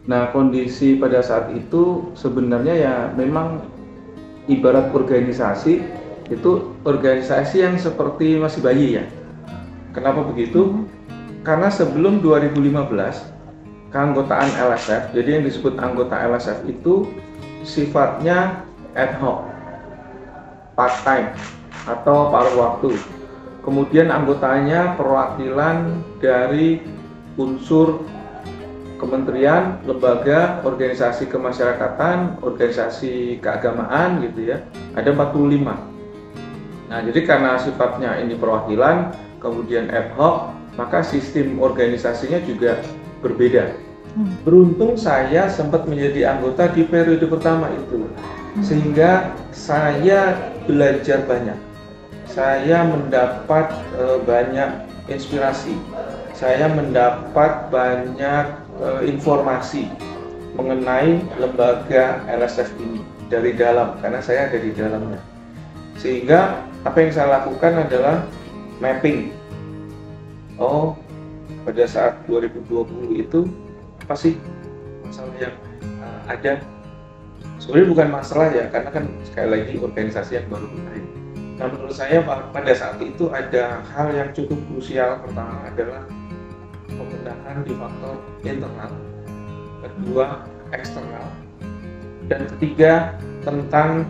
Nah, kondisi pada saat itu sebenarnya ya memang ibarat organisasi, itu organisasi yang seperti masih bayi ya. Kenapa begitu? Karena sebelum 2015 keanggotaan LSF, jadi yang disebut anggota LSF itu sifatnya ad hoc, part time atau paruh waktu. Kemudian anggotanya perwakilan dari unsur kementerian, lembaga, organisasi kemasyarakatan, organisasi keagamaan gitu ya. Ada 45. Nah, jadi karena sifatnya ini perwakilan, kemudian ad hoc, maka sistem organisasinya juga berbeda. Beruntung saya sempat menjadi anggota di periode pertama itu, sehingga saya belajar banyak. Saya mendapat banyak inspirasi. Saya mendapat banyak informasi mengenai lembaga LSF ini dari dalam, karena saya ada di dalamnya. Sehingga apa yang saya lakukan adalah mapping. Oh, pada saat 2020 itu apa sih masalah yang ada? Sebenarnya bukan masalah ya, karena kan sekali lagi organisasi yang baru mulai. Nah, menurut saya pada saat itu ada hal yang cukup krusial. Pertama adalah pembenahan di faktor internal, kedua eksternal, dan ketiga tentang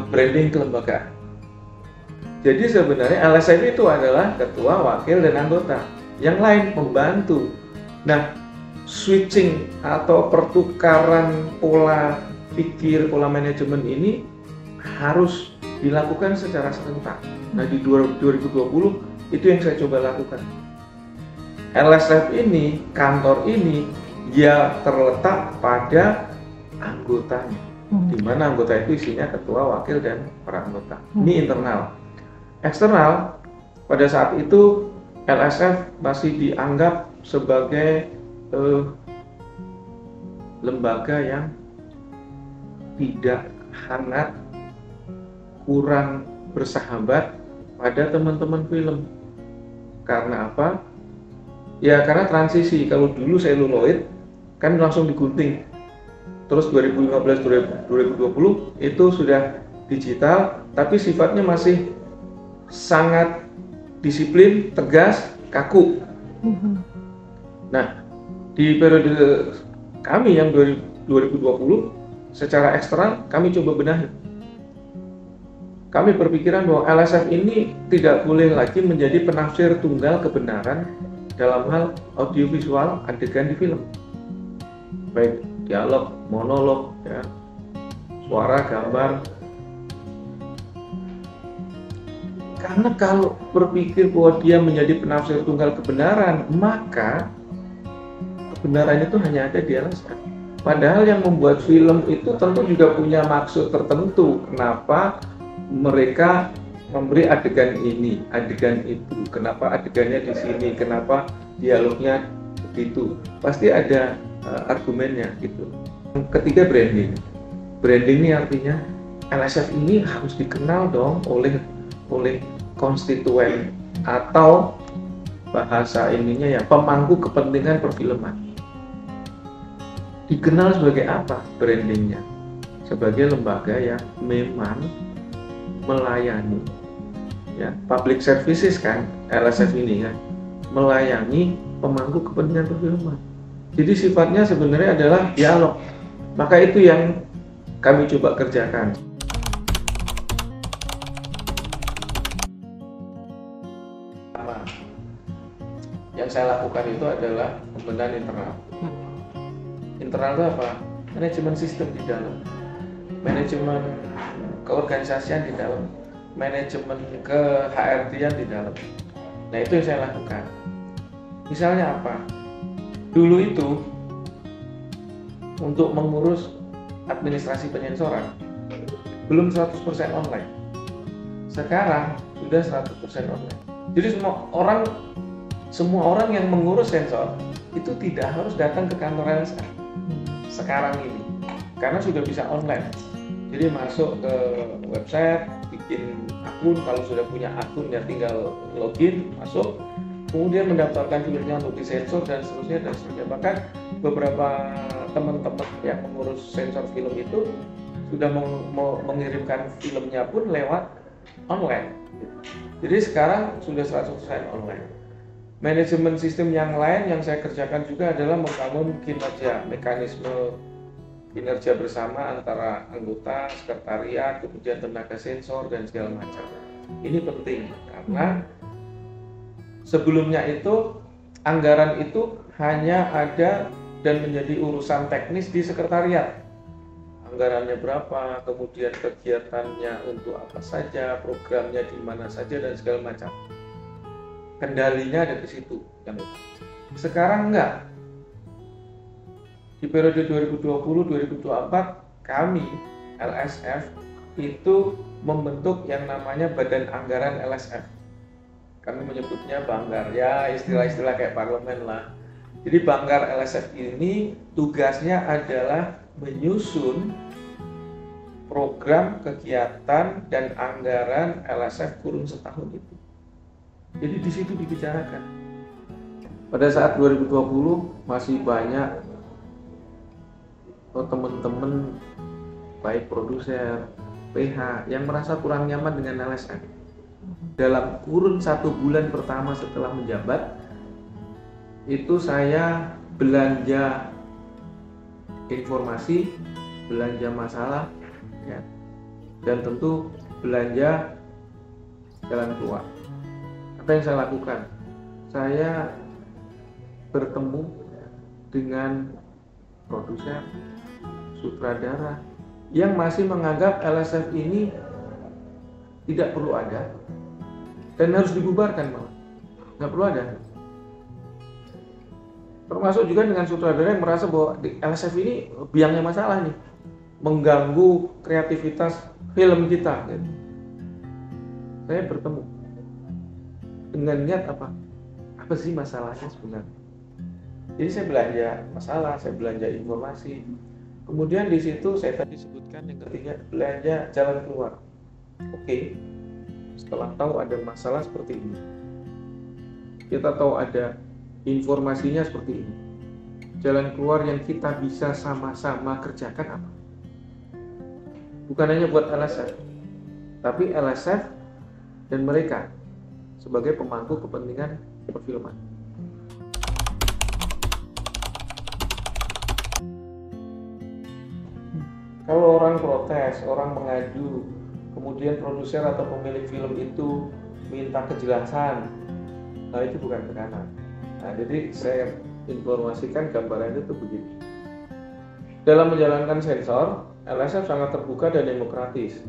branding kelembagaan. Jadi sebenarnya LSF itu adalah ketua, wakil, dan anggota. Yang lain membantu. Nah, switching atau pertukaran pola pikir, pola manajemen ini harus dilakukan secara serentak. Nah, di 2020 itu yang saya coba lakukan. LSF ini, kantor ini, dia terletak pada anggotanya, di mana anggota itu isinya ketua, wakil, dan para anggota. Ini internal. Eksternal, pada saat itu LSF masih dianggap sebagai lembaga yang tidak hangat, kurang bersahabat pada teman-teman film. Karena apa? Ya karena transisi. Kalau dulu seluloid kan langsung digunting. Terus 2015-2020 itu sudah digital, tapi sifatnya masih sangat disiplin, tegas, kaku. Nah, di periode kami yang 2020 secara eksternal kami coba benahi. Kami berpikiran bahwa LSF ini tidak boleh lagi menjadi penafsir tunggal kebenaran dalam hal audiovisual adegan di film, baik dialog, monolog, ya, suara, gambar. Karena kalau berpikir bahwa dia menjadi penafsir tunggal kebenaran, maka kebenaran itu hanya ada di LSF. Padahal yang membuat film itu tentu juga punya maksud tertentu. Kenapa mereka memberi adegan ini, adegan itu, kenapa adegannya di sini, kenapa dialognya begitu. Pasti ada argumennya gitu. Ketiga, branding. Branding ini artinya LSF ini harus dikenal dong oleh konstituen atau bahasa ininya ya pemangku kepentingan perfilman. Dikenal sebagai apa brandingnya? Sebagai lembaga yang memang melayani, ya public services kan LSF ini kan, melayani pemangku kepentingan perfilman. Jadi sifatnya sebenarnya adalah dialog. Maka itu yang kami coba kerjakan. Yang saya lakukan itu adalah pembenahan internal. Internal itu apa? Manajemen sistem di dalam, manajemen keorganisasian di dalam, manajemen ke HRD-an di dalam. Nah, itu yang saya lakukan. Misalnya apa? Dulu itu untuk mengurus administrasi penyensoran belum 100% online. Sekarang sudah 100% online. Jadi semua orang yang mengurus sensor itu tidak harus datang ke kantor LSF sekarang ini, karena sudah bisa online. Jadi masuk ke website, bikin akun, kalau sudah punya akun ya tinggal login, masuk, kemudian mendaftarkan filmnya untuk disensor dan seterusnya dan seterusnya. Bahkan beberapa teman-teman yang mengurus sensor film itu sudah mengirimkan filmnya pun lewat online. Jadi sekarang sudah 100% online. Manajemen sistem yang lain yang saya kerjakan juga adalah membangun kinerja, mekanisme kinerja bersama antara anggota, sekretariat, kemudian tenaga sensor dan segala macam. Ini penting karena sebelumnya itu anggaran itu hanya ada dan menjadi urusan teknis di sekretariat. Anggarannya berapa, kemudian kegiatannya untuk apa saja, programnya di mana saja dan segala macam. Kendalinya ada di situ. Sekarang enggak. Di periode 2020-2024 kami LSF itu membentuk yang namanya Badan Anggaran LSF. Kami menyebutnya Banggar, ya istilah-istilah kayak parlemen lah. Jadi Banggar LSF ini tugasnya adalah menyusun program, kegiatan, dan anggaran LSF kurun setahun itu. Jadi di situ dibicarakan. Pada saat 2020 masih banyak teman-teman baik produser, PH yang merasa kurang nyaman dengan LSF. Dalam kurun 1 bulan pertama setelah menjabat, itu saya belanja informasi, belanja masalah, ya, dan tentu belanja jalan keluar. Apa yang saya lakukan? Saya bertemu dengan produser, sutradara yang masih menganggap LSF ini tidak perlu ada dan harus dibubarkan, malah nggak perlu ada. Termasuk juga dengan sutradara yang merasa bahwa LSF ini biangnya masalah nih, mengganggu kreativitas film kita. Gitu. Saya bertemu dengan niat apa sih masalahnya sebenarnya. Jadi saya belanja masalah, saya belanja informasi. Kemudian di situ saya tadi sebutkan yang ketiga, belanja jalan keluar. Oke, setelah tahu ada masalah seperti ini, kita tahu ada informasinya seperti ini, jalan keluar yang kita bisa sama-sama kerjakan apa? Bukan hanya buat LSF, tapi LSF dan mereka sebagai pemangku kepentingan perfilman. Kalau orang protes, orang mengadu, kemudian produser atau pemilik film itu minta kejelasan, nah itu bukan tekanan. Nah, jadi saya informasikan gambarannya itu begini. Dalam menjalankan sensor, LSF sangat terbuka dan demokratis.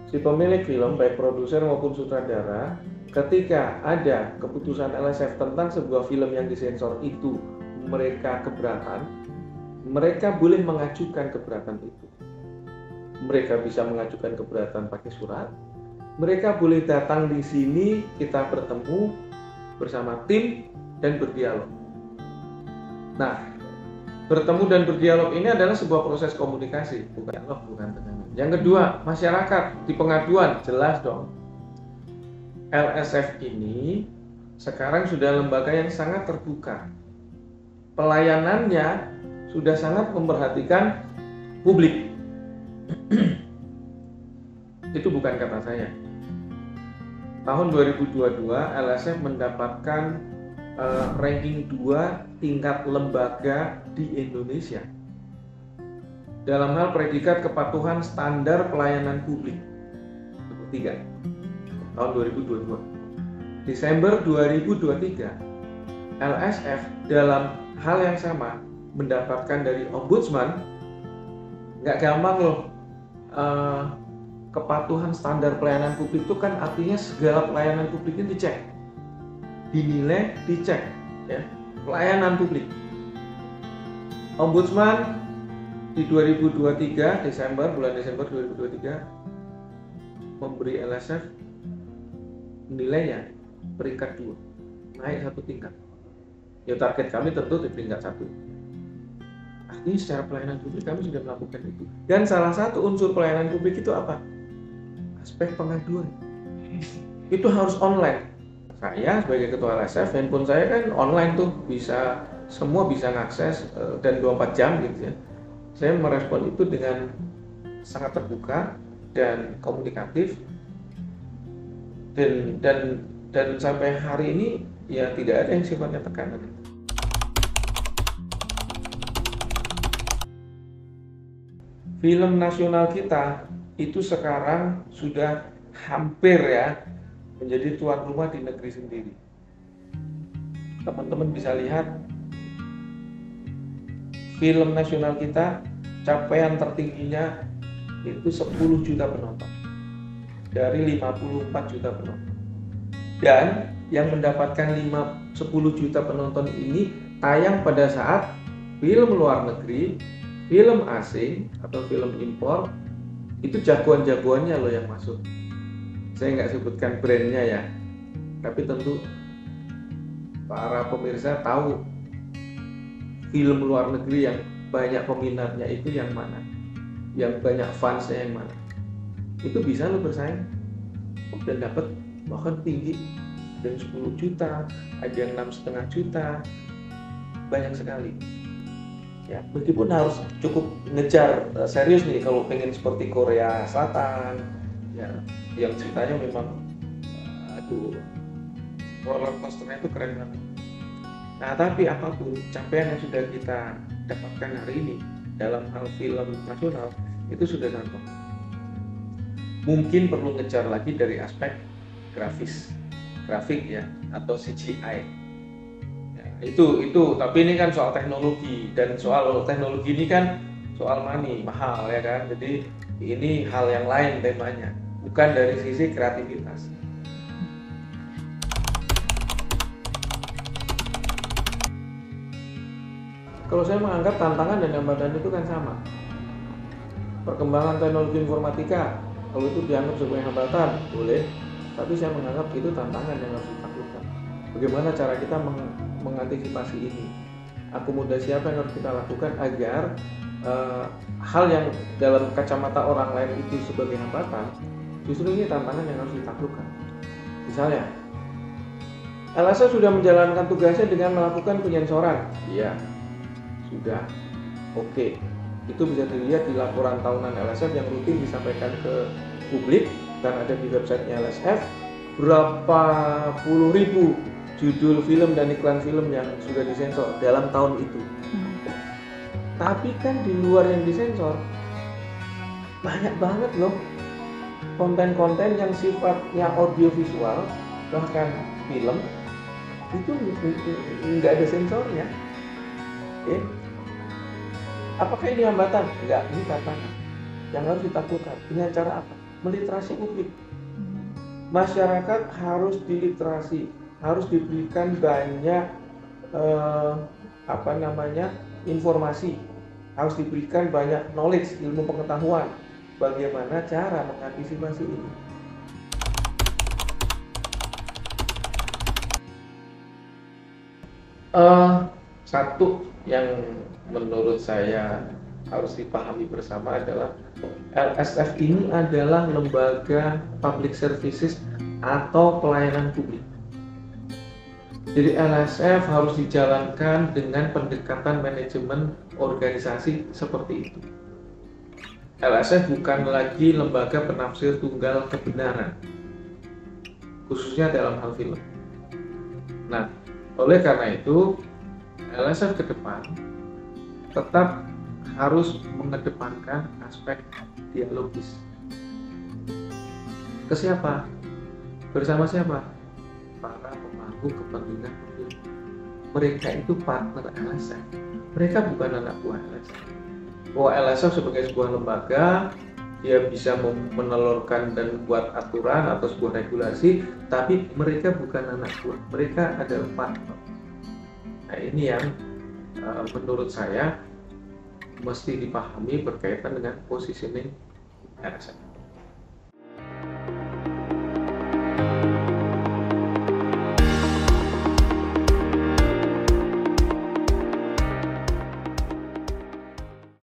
Si pemilik film, baik produser maupun sutradara, ketika ada keputusan LSF tentang sebuah film yang disensor itu mereka keberatan, mereka boleh mengajukan keberatan itu. Mereka bisa mengajukan keberatan pakai surat. Mereka boleh datang di sini, kita bertemu bersama tim dan berdialog. Nah, bertemu dan berdialog ini adalah sebuah proses komunikasi, bukan tekanan. Yang kedua, masyarakat di pengaduan, jelas dong. LSF ini sekarang sudah lembaga yang sangat terbuka. Pelayanannya sudah sangat memperhatikan publik. Itu bukan kata saya. Tahun 2022 LSF mendapatkan ranking 2 tingkat lembaga di Indonesia dalam hal predikat kepatuhan standar pelayanan publik. Ketiga, tahun 2022. Desember 2023 LSF dalam hal yang sama mendapatkan dari Ombudsman. Nggak gampang loh, kepatuhan standar pelayanan publik itu kan artinya segala pelayanan publiknya dicek, dinilai, dicek, ya, pelayanan publik. Ombudsman di 2023 bulan Desember 2023 memberi LSF nilainya peringkat 2, naik 1 tingkat. Ya target kami tentu di peringkat 1. Artinya secara pelayanan publik kami sudah melakukan itu. Dan salah satu unsur pelayanan publik itu apa? Aspek pengaduan. Itu harus online. Saya sebagai ketua LSF, handphone saya kan online tuh, bisa semua bisa mengakses dan 24 jam gitu ya. Saya merespon itu dengan sangat terbuka dan komunikatif, dan sampai hari ini ya tidak ada yang sifatnya tekanan. Film nasional kita itu sekarang sudah hampir ya menjadi tuan rumah di negeri sendiri. Teman-teman bisa lihat film nasional kita capaian tertingginya itu 10 juta penonton dari 54 juta penonton. Dan yang mendapatkan 10 juta penonton ini tayang pada saat film luar negeri, film asing atau film impor itu jagoan-jagoannya loh yang masuk. Saya nggak sebutkan brandnya ya, tapi tentu para pemirsa tahu film luar negeri yang banyak peminatnya itu yang mana, yang banyak fansnya yang mana. Itu bisa lo bersaing dan dapat bahkan tinggi, ada yang 10 juta, ada yang 6,5 juta, banyak sekali. Ya, meskipun harus cukup ngejar serius nih kalau pengen seperti Korea Selatan, ya, yang ceritanya memang, aduh, roller coasternya itu keren banget. Nah, tapi apapun capaian yang sudah kita dapatkan hari ini dalam hal film nasional itu sudah sangat. Mungkin perlu ngejar lagi dari aspek grafik ya, atau CGI. Ya, itu tapi ini kan soal teknologi, dan soal teknologi ini kan soal money, mahal ya kan. Jadi ini hal yang lain temanya, bukan dari sisi kreativitas. Kalau saya menganggap tantangan dan hambatan itu kan sama. Perkembangan teknologi informatika, kalau itu dianggap sebagai hambatan, boleh. Tapi saya menganggap itu tantangan yang harus ditaklukkan. Bagaimana cara kita mengantisipasi ini? Akomodasi apa yang harus kita lakukan agar hal yang dalam kacamata orang lain itu sebagai hambatan, justru ini tantangan yang harus ditaklukkan. Misalnya, LSF sudah menjalankan tugasnya dengan melakukan penyensoran. Iya, sudah. Oke. Itu bisa dilihat di laporan tahunan LSF yang rutin disampaikan ke publik dan ada di websitenya LSF, berapa puluh ribu judul film dan iklan film yang sudah disensor dalam tahun itu. Tapi kan di luar yang disensor banyak banget loh konten-konten yang sifatnya audiovisual, bahkan film itu nggak ada sensornya. Oke. Apakah ini hambatan? Enggak, ini tantangan yang harus ditaklukkan. Dengan cara apa? Meliterasi publik. Masyarakat harus diliterasi, harus diberikan banyak informasi, harus diberikan banyak knowledge, ilmu pengetahuan. Bagaimana cara mengantisipasi ini? Satu yang menurut saya harus dipahami bersama adalah LSF ini adalah lembaga public services atau pelayanan publik. Jadi LSF harus dijalankan dengan pendekatan manajemen organisasi seperti itu. LSF bukan lagi lembaga penafsir tunggal kebenaran, khususnya dalam hal film. Nah, oleh karena itu LSF ke depan tetap harus mengedepankan aspek dialogis. Ke siapa? Bersama siapa? Para pemangku kepentingan publik. Mereka itu partner LSF. Mereka bukan anak buah LSF. Bahwa LSF sebagai sebuah lembaga, dia bisa menelurkan dan membuat aturan atau sebuah regulasi, tapi mereka bukan anak buah. Mereka adalah partner. Nah, ini yang menurut saya mesti dipahami berkaitan dengan positioning LSF.